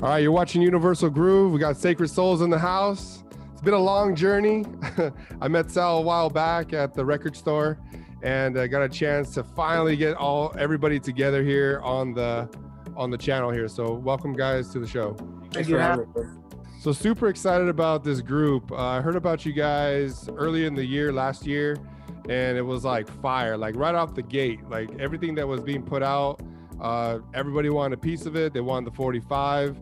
All right, you're watching Universal Groove. We got Sacred Souls in the house. It's been a long journey. I met Sal a while back at the record store, and I got a chance to finally get everybody together here on the channel here. So welcome, guys, to the show. Thanks for having me. So super excited about this group. I heard about you guys early in the year, last year, and it was like fire, like right off the gate. Like everything that was being put out, everybody wanted a piece of it. They wanted the 45.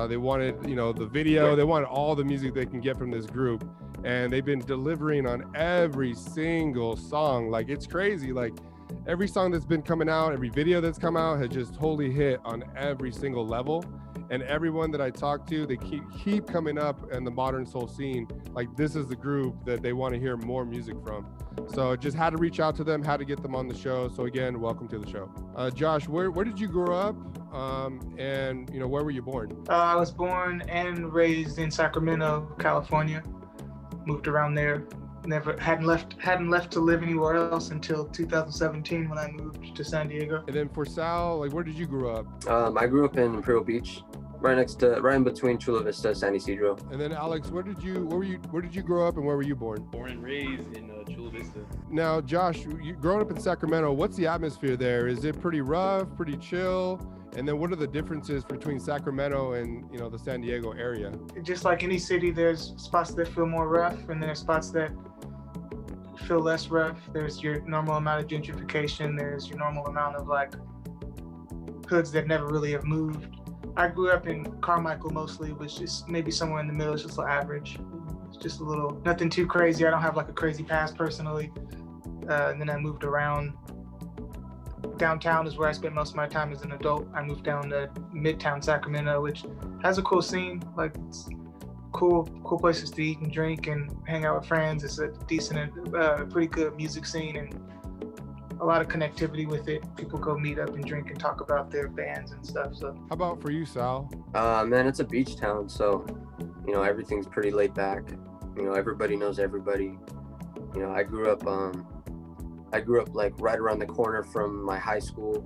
They wanted, the video. They wanted all the music they can get from this group, and they've been delivering on every single song. Like it's crazy. Like every song that's been coming out, every video that's come out has just totally hit on every single level. And everyone that I talk to, they keep coming up in the modern soul scene. Like this is the group that they want to hear more music from. So just had to reach out to them, had to get them on the show. So again, welcome to the show. Josh, where did you grow up? And where were you born? I was born and raised in Sacramento, California. Moved around there. Never hadn't left to live anywhere else until 2017 when I moved to San Diego. And then for Sal, like where did you grow up? I grew up in Imperial Beach, right in between Chula Vista, San Isidro. And then Alex, where did you grow up and where were you born? Born and raised in Chula Vista. Now, Josh, you growing up in Sacramento, what's the atmosphere there? Is it pretty rough, pretty chill? And then what are the differences between Sacramento and, the San Diego area? Just like any city, there's spots that feel more rough and there's spots that feel less rough. There's your normal amount of gentrification. There's your normal amount of like hoods that never really have moved. I grew up in Carmichael mostly, which is maybe somewhere in the middle. It's just average. It's just a little, nothing too crazy. I don't have like a crazy past personally. And then I moved around. Downtown is where I spent most of my time as an adult. I moved down to Midtown Sacramento, which has a cool scene. Like it's cool places to eat and drink and hang out with friends. It's a decent, pretty good music scene and a lot of connectivity with it. People go meet up and drink and talk about their bands and stuff. So how about for you, Sal? Man, it's a beach town, so everything's pretty laid back. Everybody knows everybody. I grew up like right around the corner from my high school.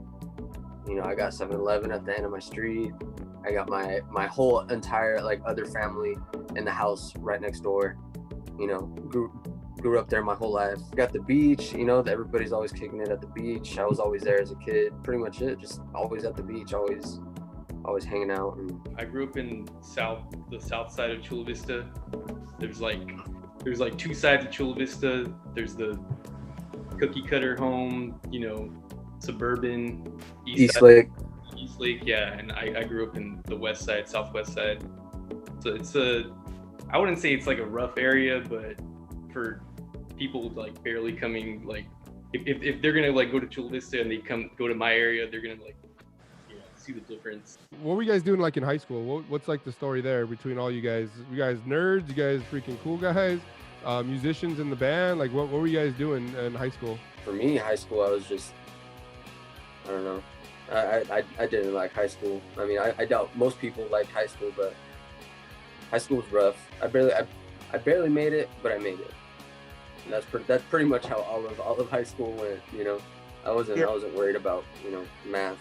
I got 7-Eleven at the end of my street. I got my whole entire like other family in the house right next door. Grew up there my whole life. Got the beach, everybody's always kicking it at the beach. I was always there as a kid. Pretty much it, just always at the beach, always hanging out. And I grew up in the south side of Chula Vista. There's like two sides of Chula Vista. There's the cookie cutter home, suburban East Lake, yeah. And I grew up in the west side, southwest side. So I wouldn't say it's like a rough area, but for people like barely coming, like if they're gonna like go to Chula Vista and they go to my area, they're gonna like see the difference. What were you guys doing like in high school? What's like the story there between all you guys? You guys nerds? You guys freaking cool guys? Musicians in the band? Like what were you guys doing in high school? For me, high school, I was just, I don't know. I didn't like high school. I mean, I doubt most people liked high school, but high school was rough. I barely made it, but I made it. And that's pretty much how all of high school went. I wasn't worried about math.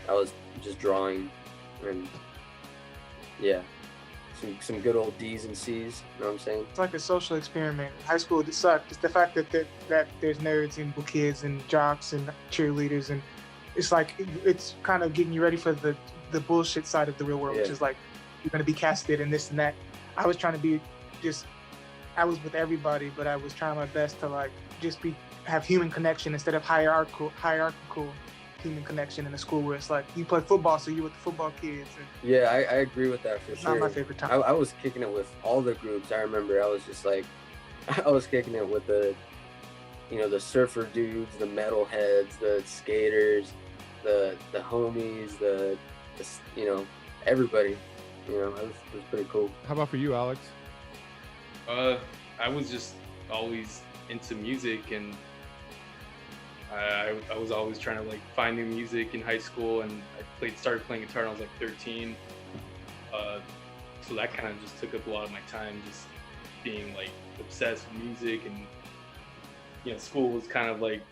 I was just drawing, and yeah. Some good old D's and C's, you know what I'm saying? It's like a social experiment. High school, it sucked. It's the fact that there's nerds and kids and jocks and cheerleaders, and it's like, it's kind of getting you ready for the bullshit side of the real world, which is like, you're going to be casted and this and that. I was trying to be I was with everybody, but I was trying my best to like, just have human connection instead of hierarchical human connection in a school where it's like you play football, so you're with the football kids. And yeah, I agree with that for sure. Not my favorite time. I was kicking it with all the groups. I remember I was just like, I was kicking it with the surfer dudes, the metalheads, the skaters, the homies, the everybody. It was pretty cool. How about for you, Alex? I was just always into music, and I was always trying to like find new music in high school, and I started playing guitar when I was like 13. So that kind of just took up a lot of my time, just being like obsessed with music, and school was kind of like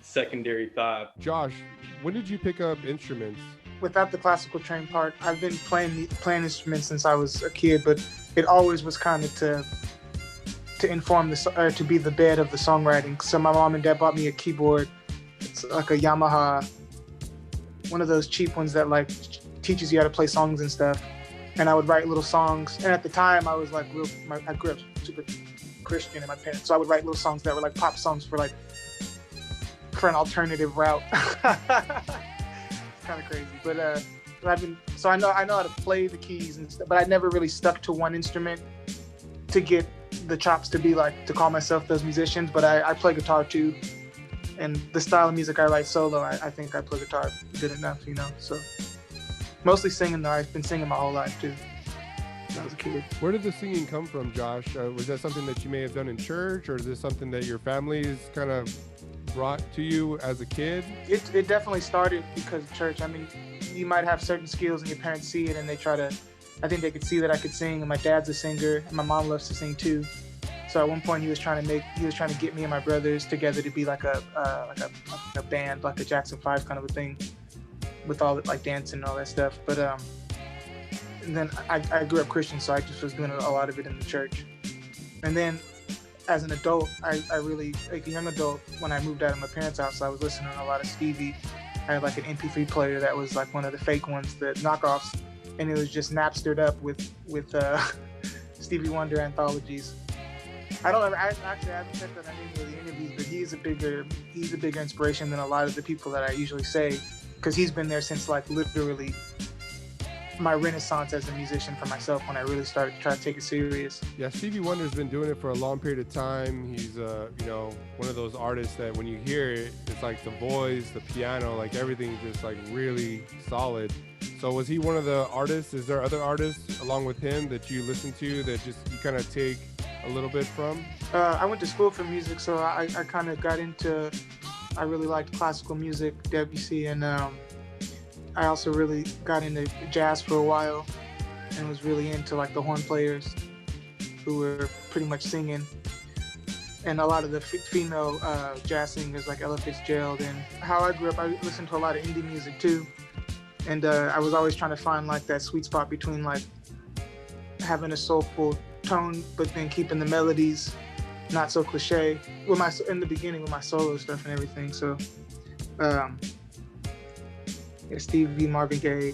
secondary thought. Josh, when did you pick up instruments? without the classical trained part, I've been playing instruments since I was a kid, but it always was kind of to inform to be the bed of the songwriting. So my mom and dad bought me a keyboard. It's like a Yamaha, one of those cheap ones that like teaches you how to play songs and stuff. And I would write little songs. And at the time, I was like, I grew up super Christian in my parents, so I would write little songs that were like pop songs for an alternative route. It's kind of crazy, but I know how to play the keys and stuff, but I never really stuck to one instrument to get the chops to be like to call myself those musicians. But I play guitar too, and the style of music I write solo, I think I play guitar good enough, So mostly singing though. I've been singing my whole life too. When I was a kid. Where did the singing come from, Josh? Was that something that you may have done in church, or is this something that your family's kind of brought to you as a kid? It definitely started because of church. I mean, you might have certain skills and your parents see it and they try to, I think they could see that I could sing, and my dad's a singer and my mom loves to sing too. So at one point he was trying to get me and my brothers together to be like a band, like a Jackson 5 kind of a thing, with all like dancing and all that stuff. But and then I grew up Christian, so I just was doing a lot of it in the church. And then as an adult, I really, like a young adult, when I moved out of my parents' house, I was listening to a lot of Stevie. I had like an MP3 player that was like one of the fake ones, the knockoffs, and it was just Napstered up with Stevie Wonder anthologies. I haven't checked out any of the interviews, but he's a bigger inspiration than a lot of the people that I usually say, because he's been there since like literally my renaissance as a musician for myself, when I really started to try to take it serious. Yeah, Stevie Wonder's been doing it for a long period of time. He's one of those artists that when you hear it, it's like the voice, the piano, like everything's just like really solid. So was he one of the artists? Is there other artists along with him that you listen to that just you kind of take a little bit from? I went to school for music, so I kind of got into, I really liked classical music, Debussy, and I also really got into jazz for a while and was really into like the horn players who were pretty much singing, and a lot of the female jazz singers like Ella Fitzgerald. And how I grew up, I listened to a lot of indie music too, and I was always trying to find like that sweet spot between like having a soulful tone but then keeping the melodies not so cliche in the beginning with my solo stuff and everything. So Stevie, Marvin Gaye,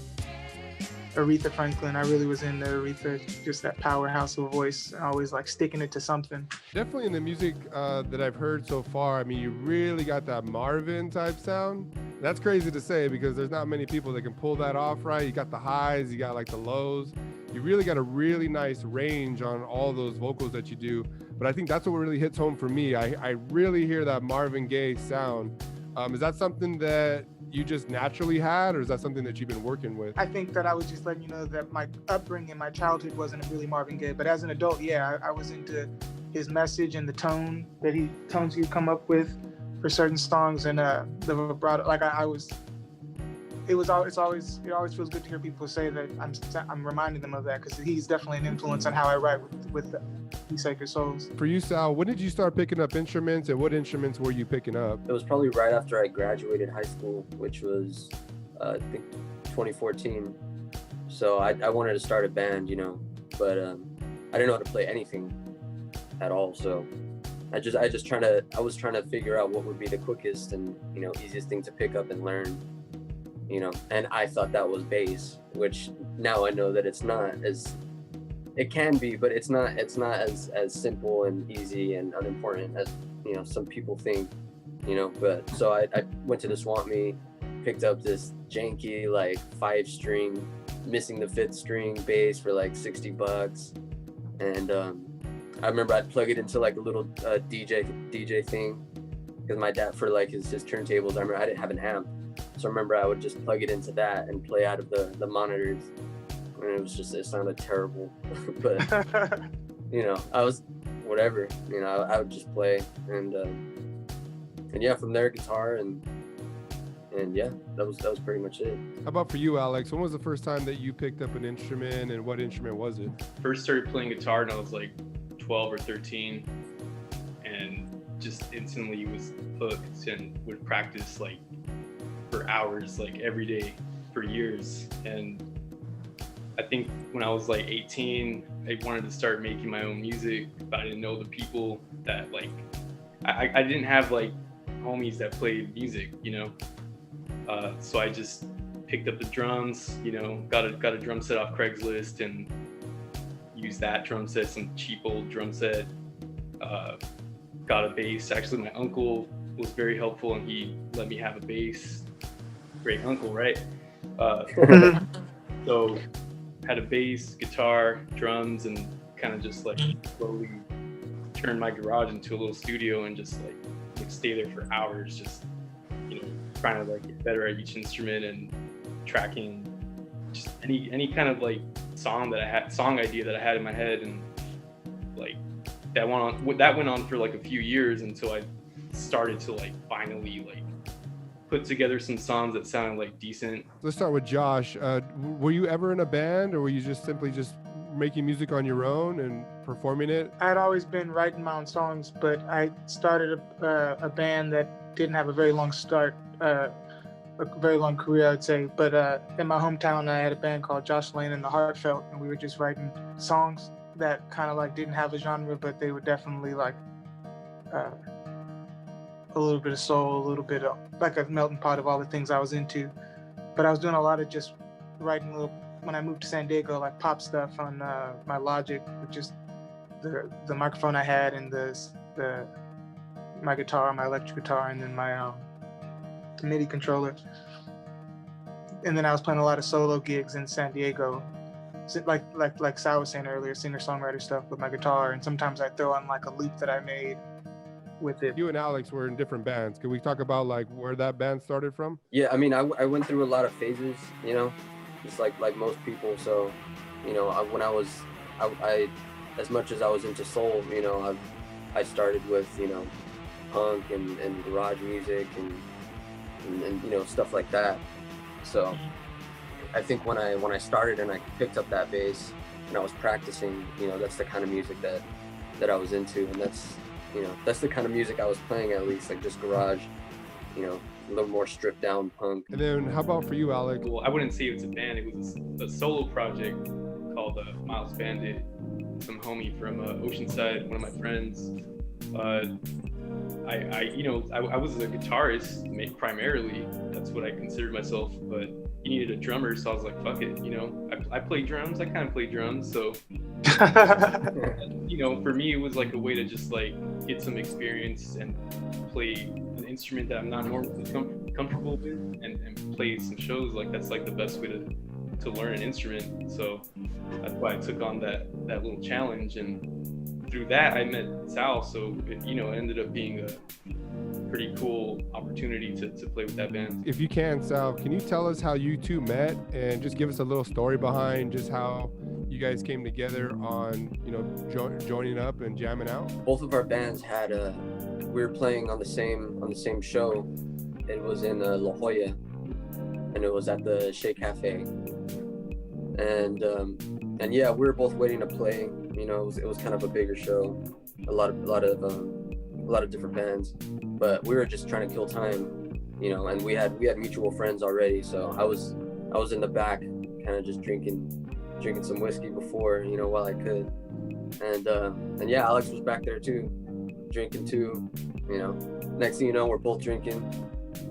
Aretha Franklin. I really was into Aretha, just that powerhouse of a voice, always like sticking it to something. Definitely in the music that I've heard so far, I mean, you really got that Marvin type sound. That's crazy to say because there's not many people that can pull that off, right? You got the highs, you got like the lows. You really got a really nice range on all those vocals that you do. But I think that's what really hits home for me. I really hear that Marvin Gaye sound. Is that something that you just naturally had, or is that something that you've been working with? I think that I was just letting you know that my upbringing, my childhood wasn't really Marvin Gaye, but as an adult, yeah, I was into his message and the tones he'd come up with for certain songs, and the vibrato. Like it always feels good to hear people say that I'm reminding them of that, because he's definitely an influence on how I write with Sacred Souls. For you, Sal, when did you start picking up instruments, and what instruments were you picking up? It was probably right after I graduated high school, which was I think 2014. So I wanted to start a band, but I didn't know how to play anything at all. So I was trying to figure out what would be the quickest and easiest thing to pick up and learn. And I thought that was bass, which now I know that it's not it can be, but it's not as simple and easy and unimportant as, some people think, but so I went to the Swamp Meet, picked up this janky, like 5-string, missing the 5th string bass for like $60. And I remember I'd plug it into like a little DJ thing, because my dad, for like his turntables, I remember I didn't have an amp. So I remember I would just plug it into that and play out of the monitors. And it sounded terrible. But, I was, whatever, I would just play. And yeah, from there, guitar and yeah, that was pretty much it. How about for you, Alex? When was the first time that you picked up an instrument, and what instrument was it? First started playing guitar when I was like 12 or 13, and just instantly was hooked and would practice like for hours, like every day for for years. And I think when I was like 18, I wanted to start making my own music, but I didn't know the people that like, I didn't have like homies that played music, you know? So I just picked up the drums, you know, got a drum set off Craigslist and used that drum set, some cheap old drum set. Got a bass. Actually, my uncle was very helpful and he let me have a bass. Great uncle, right? So had a bass, guitar, drums, and kind of just like slowly turned my garage into a little studio and just like would stay there for hours, just, you know, trying to like get better at each instrument and tracking just any kind of like song idea that I had in my head. And like that went on for like a few years until I started to like finally like put together some songs that sounded like decent. Let's start with Josh. Were you ever in a band, or were you just simply just making music on your own and performing it? I'd always been writing my own songs, but I started a band that didn't have a very long start, a very long career, I'd say. But in my hometown, I had a band called Josh Lane and the Heartfelt, and we were just writing songs that kind of like didn't have a genre, but they were definitely like a little bit of soul, a little bit of like a melting pot of all the things I was into. But I was doing a lot of just writing when I moved to San Diego, like pop stuff on my Logic, which is the microphone I had, and my guitar, my electric guitar, and then my MIDI controller. And then I was playing a lot of solo gigs in San Diego, like Sal was saying earlier, singer-songwriter stuff with my guitar. And sometimes I throw on like a loop that I made with it. You and Alex were in different bands. Can we talk about like where that band started from? Yeah, I mean, I went through a lot of phases, you know, just like most people. So, you know, when I as much as I was into soul, you know, I started with, you know, punk and garage music and you know, stuff like that. So I think when I started and I picked up that bass and I was practicing, you know, that's the kind of music that I was into, and that's, you know, that's the kind of music I was playing, at least, like just garage, you know, a little more stripped down punk. And then how about for you, Alex? Well, I wouldn't say it was a band. It was a solo project called Miles Bandit. Some homie from Oceanside, one of my friends. I was a guitarist primarily. That's what I considered myself, but he needed a drummer, so I was like, fuck it, you know, I play drums. I kind of play drums, so you know, for me it was like a way to just like get some experience and play an instrument that I'm not normally comfortable with, and play some shows. Like that's like the best way to learn an instrument. So that's why I took on that little challenge, and through that I met Sal. So it, you know, it ended up being a pretty cool opportunity to play with that band. If you can, Sal, can you tell us how you two met, and just give us a little story behind just how you guys came together on, you know, joining up and jamming out? Both of our bands had we were playing on the same show. It was in La Jolla, and it was at the Shea Cafe. And yeah, we were both waiting to play. You know, it was kind of a bigger show, a lot of different bands, but we were just trying to kill time, you know. And we had mutual friends already, so I was in the back, kind of just drinking some whiskey before, you know, while I could. And yeah, Alex was back there too, drinking too, you know. Next thing you know, we're both drinking.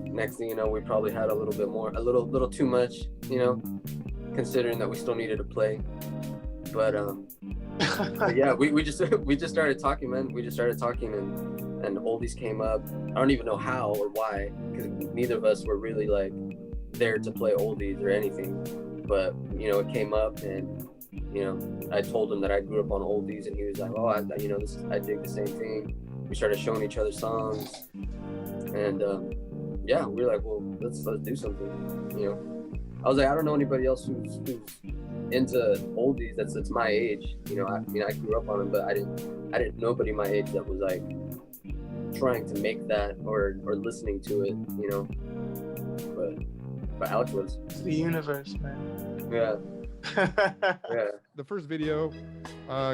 Next thing you know, we probably had a little too much, you know, considering that we still needed to play. But yeah, we just started talking, man. We just started talking, and Oldies came up. I don't even know how or why, because neither of us were really like there to play Oldies or anything. But you know, it came up, and you know, I told him that I grew up on Oldies, and he was like, "Oh, I dig the same thing." We started showing each other songs, and yeah, we were like, "Well, let's do something." You know, I was like, I don't know anybody else who's into Oldies that's my age. You know, I mean, I grew up on them, but I didn't know nobody my age that was like trying to make that or listening to it. You know, but Alex was. It's the universe, man. Yeah. Yeah. The first video,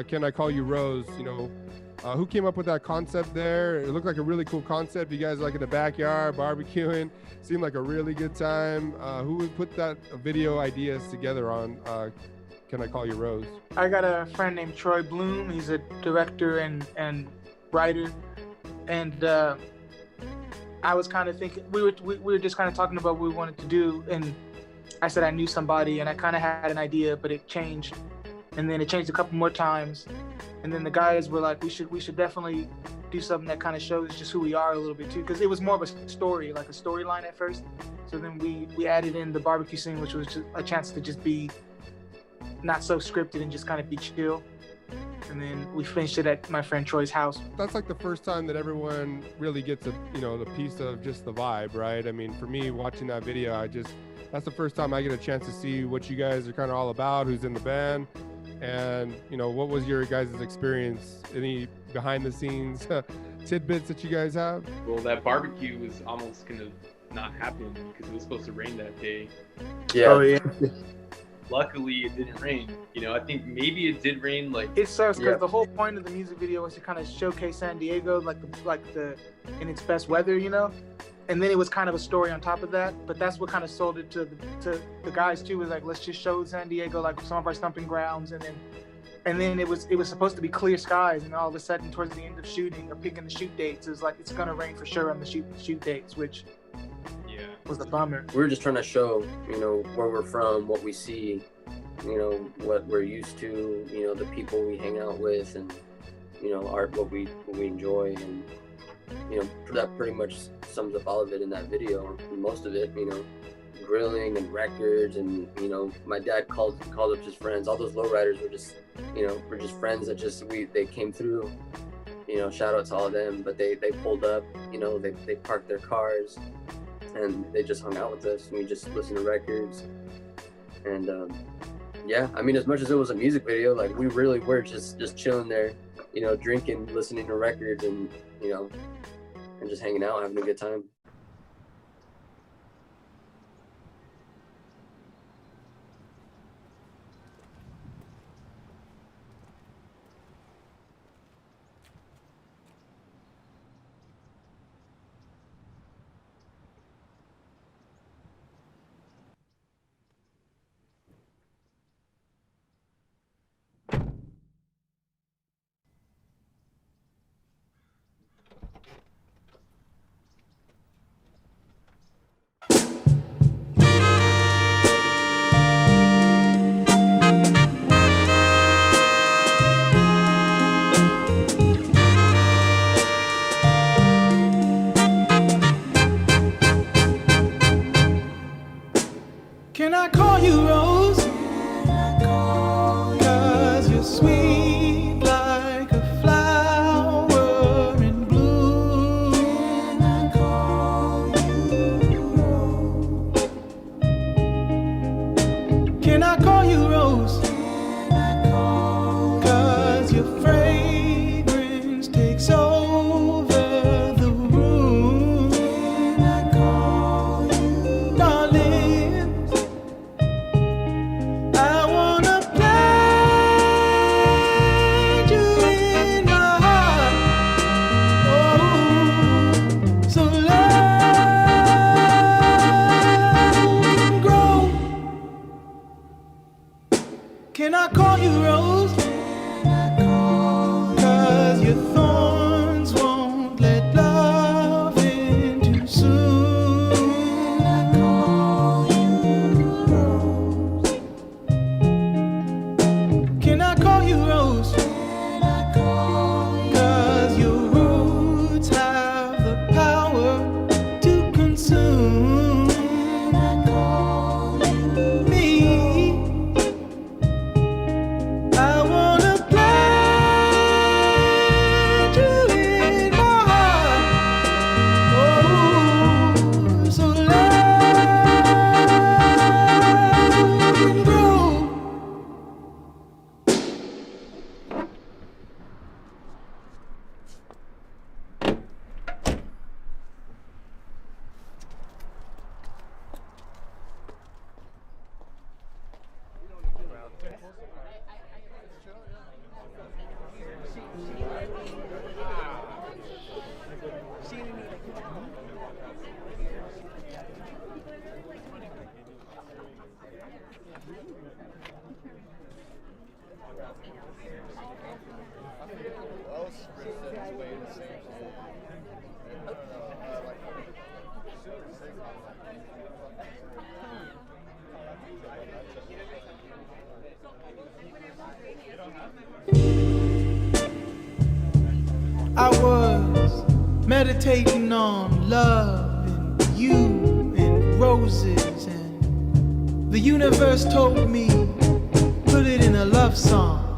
Can I Call You Rose, you know, Who came up with that concept there? It looked like a really cool concept. You guys like in the backyard barbecuing. Seemed like a really good time. Who would put that video ideas together on Can I Call You Rose? I got a friend named Troy Bloom. He's a director and writer, and I was kind of thinking we were just kind of talking about what we wanted to do, and I said I knew somebody, and I kind of had an idea, but it changed, and then it changed a couple more times, and then the guys were like, we should definitely do something that kind of shows just who we are a little bit too, because it was more of a story, like a storyline at first. So then we added in the barbecue scene, which was just a chance to just be not so scripted and just kind of be chill. And then we finished it at my friend Troy's house. That's like the first time that everyone really gets a, the piece of just the vibe, right? I mean, for me, watching that video, that's the first time I get a chance to see what you guys are kind of all about, who's in the band, and, what was your guys' experience? Any behind the scenes tidbits that you guys have? Well, that barbecue was almost going to not happen because it was supposed to rain that day. Yeah. Oh yeah. Luckily, it didn't rain. I think maybe it did rain. Like, it sucks because the whole point of the music video was to kind of showcase San Diego, like the in its best weather, And then it was kind of a story on top of that. But that's what kind of sold it to the guys too. Was like, let's just show San Diego like some of our stomping grounds, and then it was supposed to be clear skies, and all of a sudden towards the end of shooting or picking the shoot dates, it was like it's gonna rain for sure on the shoot dates, which was a bummer. We were just trying to show, where we're from, what we see, what we're used to, the people we hang out with, and art, what we enjoy, and that pretty much sums up all of it in that video. Most of it, grilling and records, and my dad called up his friends. All those lowriders were just, were just friends that they came through. Shout out to all of them. But they pulled up, they parked their cars, and they just hung out with us, and we just listened to records. And I mean, as much as it was a music video, like, we really were just chilling there, drinking, listening to records, and and just hanging out, having a good time. I was meditating on love and you and roses, and the universe told me put it in a love song.